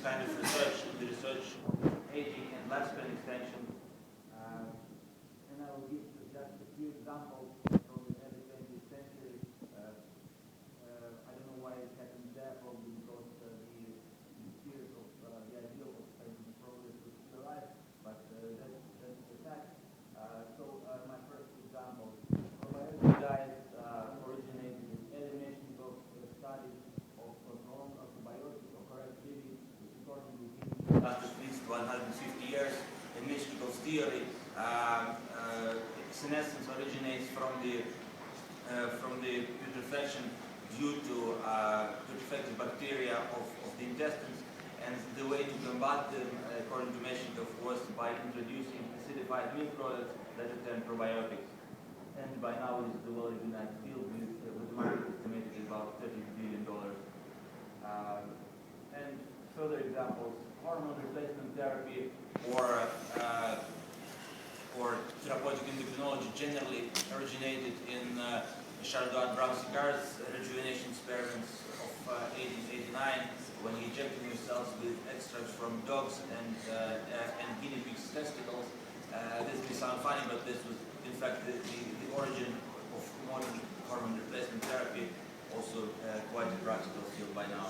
kind of research, in the research aging and lifespan extension. And I will give just a few examples from the early 20th century. I don't know why it happened there, probably because the spirit of the ideal of scientific progress was still alive, but that's the fact. My first example, probiotic diets originated in elimination of studies of probiotics or correct living, which according to him lasted at least 150 years. In Mischnikov's theory, senescence originates from the putrefaction due to putrefactive bacteria of the intestines, and the way to combat them, according to Mischnikov, was by introducing acidified milk products, later termed probiotics. And by now it is the well-recognized field with the market estimated at about $30 billion. And further examples, hormone replacement therapy or therapeutic endocrinology generally originated in Charlotte Brown-Séquard's rejuvenation experiments of 1889, when he injected himself with extracts from dogs and guinea pigs' testicles. This may sound funny, but this was in fact the origin of modern hormone replacement therapy, also quite a practical field by now.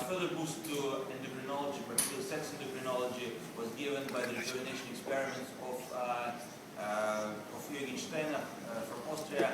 Further boost to endocrinology, particularly sex endocrinology, was given by the rejuvenation experiments of Bioge from Austria.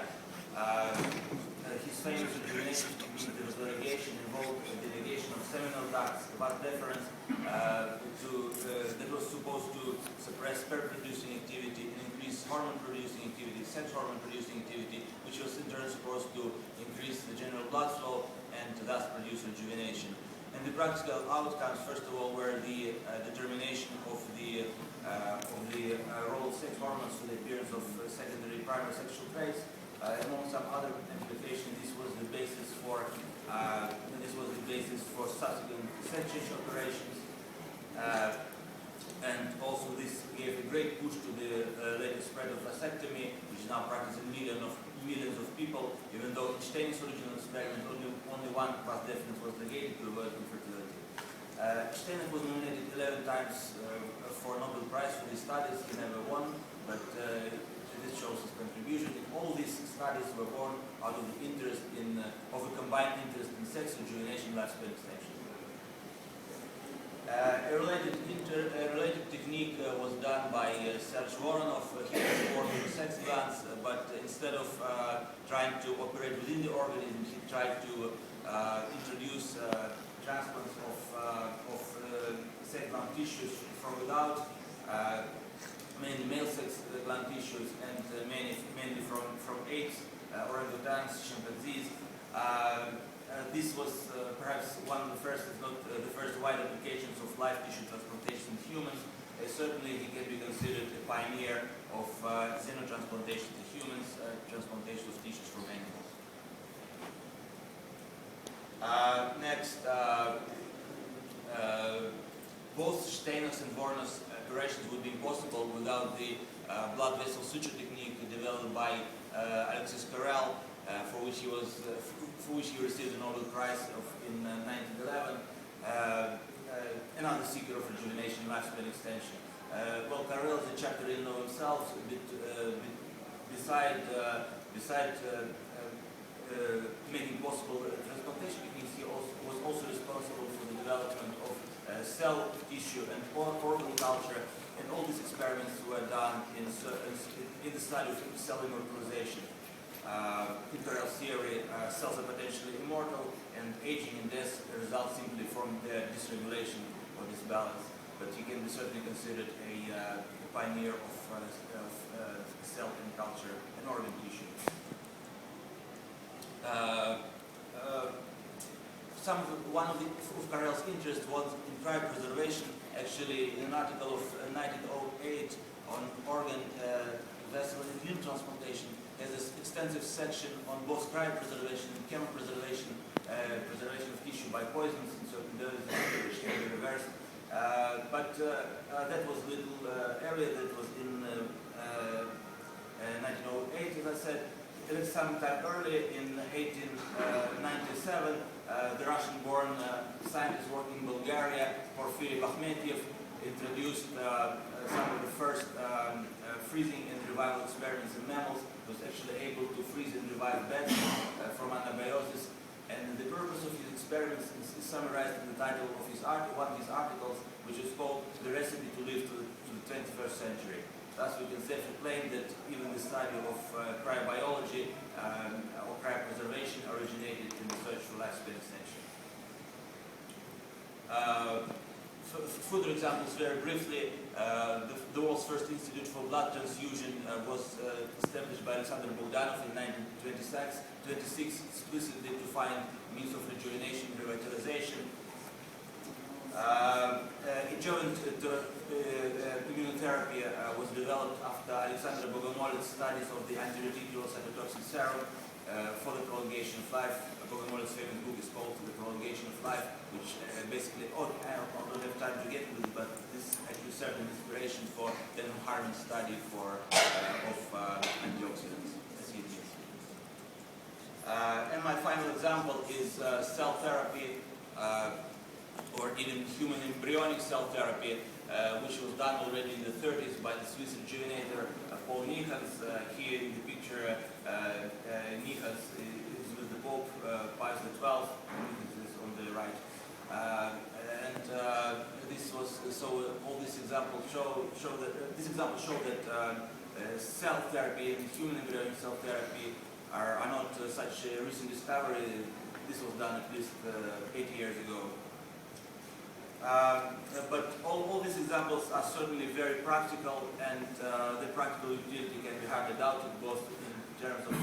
His famous rejuvenation technique, there was delegation, involved delegation of seminal ducts, vas deferens, that was supposed to suppress sperm-producing activity and increase hormone-producing activity, sex hormone-producing activity, which was in turn supposed to increase the general blood flow and thus produce rejuvenation. And the practical outcomes, first of all, were the determination of the role of sex hormones for the appearance of secondary primary sexual traits. Among some other implications, this was the basis for subsequent sex change operations, and also this gave a great push to the later spread of vasectomy, which is now practiced in millions of people, even though in Stein's original experiment only one vas deferens was negated to avoid infertility. Stein was nominated 11 times for a Nobel Prize for these studies. He never won, but this shows his contribution. All these studies were born out of the interest of a combined interest in sex rejuvenation, lifespan extension. A related technique was done by Serge Voronov. He was working with sex glands, but instead of trying to operate within the organism, he tried to introduce transplants of sex gland tissues from without, mainly male sex gland tissues, and mainly from apes, orangutans, chimpanzees. This was perhaps one of the first, if not the first, wide applications of live tissue transplantation in humans. Certainly, he can be considered a pioneer of xenotransplantation to humans, transplantation of tissues from animals. Next, both Stein's and Voronow's operations would be impossible without the blood vessel suture technique developed by Alexis Carrel, for which he received the Nobel Prize in 1911. Another seeker of rejuvenation, lifespan extension. Well, Carrel is a chapter in of himself. Beside making possible transplantation techniques, he was also responsible for the development of cell tissue and organ culture, and all these experiments were done in the study of cell immortalization. In Carrel's theory, cells are potentially immortal, and aging and death result simply from their dysregulation or disbalance. But he can be certainly considered a pioneer of cell and culture and organ tissue. One of Carrel's interests was in cryopreservation. Actually, in an article of 1908 on organ vessel and limb transplantation, has this extensive section on both cryopreservation and chemopreservation, preservation of tissue by poisons in certain doses, which can be reversed. But that was a little area that was in 1908, as I said. sometime early in 1897, the Russian-born scientist working in Bulgaria, Porfiry Bakhmetiev, introduced some of the first freezing and revival experiments in mammals. He was actually able to freeze and revive bats from anabiosis. And the purpose of his experiments is summarized in the title of one of his articles, which is called "The Recipe to Live to the 21st Century." Thus, we can safely claim that even the study of cryobiology or cryopreservation originated in the search for lifespan extension. Further examples, very briefly, the world's first institute for blood transfusion was established by Alexander Bogdanov in 1926, explicitly to find means of rejuvenation and revitalization. Adjuvant immunotherapy was developed after Alexander Bogomolets' studies of the antireticular cytotoxic serum for the prolongation of life. Bogomolets' famous book is called The Prolongation of Life, which basically, I don't have time to get into it, but this actually served an inspiration for the Harman study of antioxidants. And my final example is cell therapy, or even human embryonic cell therapy, which was done already in the 30s by the Swiss rejuvenator Paul Nihans. Here in the picture, Nihans is with the Pope Pius XII, this is on the right. This was so. All these examples show that cell therapy and human embryonic cell therapy are not such a recent discovery. This was done at least 80 years ago. But all these examples are certainly very practical, and the practical utility can be hardly doubted, both in terms of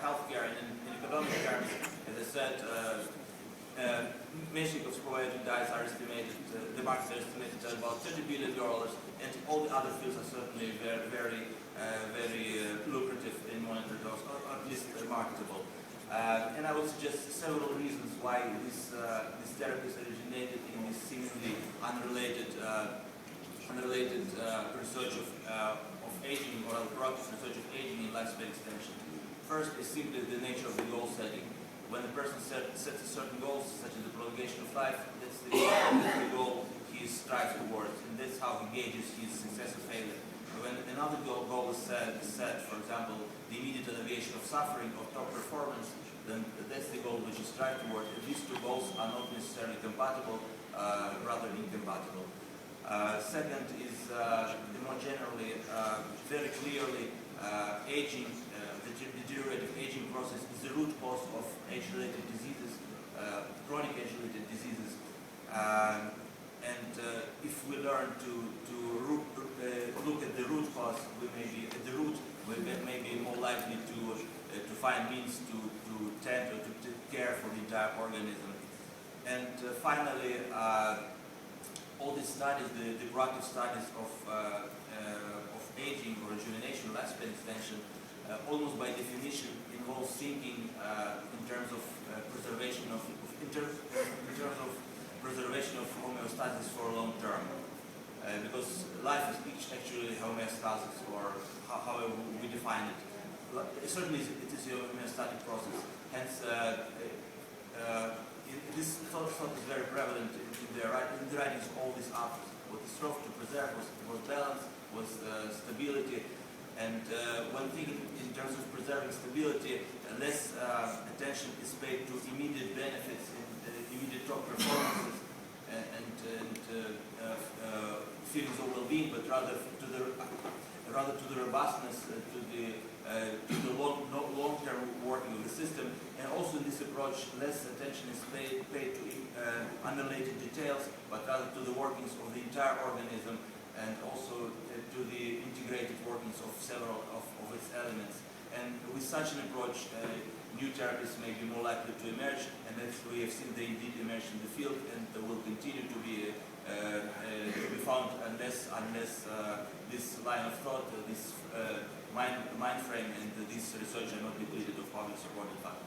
healthcare and in economic terms. As I said, Meshnikov's proprietary dyes are estimated, the markets are estimated at about $30 billion, and all the other fields are certainly very lucrative in monetary terms, or at least marketable. And I would suggest several reasons why these therapies originated in this seemingly unrelated research of aging, or proactive research of aging in lifespan extension. First is simply the nature of the goal setting. When a person sets a certain goals, such as the prolongation of life, that's the goal he strives towards, and that's how he gauges his success or failure. When another goal is set, for example, the immediate alleviation of suffering or top performance, then that's the goal which you strive towards. And these two goals are not necessarily compatible, rather incompatible. Second is, more generally, very clearly, aging, the deteriorative aging process is the root cause of age-related diseases, chronic age-related diseases. If we learn to look at the root cause, we may be more likely to find means to tend or to care for the entire organism. And finally, all these studies, the proactive studies of aging or rejuvenation, lifespan extension, almost by definition involves thinking in terms of preservation of homeostasis for long term, because life is actually homeostasis, or however we define it. Certainly, it is a homeostatic process. Hence, this thought is very prevalent in the writings of all these authors. What they strove to preserve was balance, was stability. And when thinking in terms of preserving stability, less attention is paid to immediate benefits, immediate top performances, and feelings of well-being, but rather to the robustness, to the long-term working of the system. And also in this approach, less attention is paid to unrelated details, but rather to the workings of the entire organism, and also to the integrated workings of several of its elements. And with such an approach, new therapies may be more likely to emerge, and as we have seen, they indeed emerge in the field, and they will continue to be found unless this line of thought, this mind frame, and this research are not depleted of public supported funding.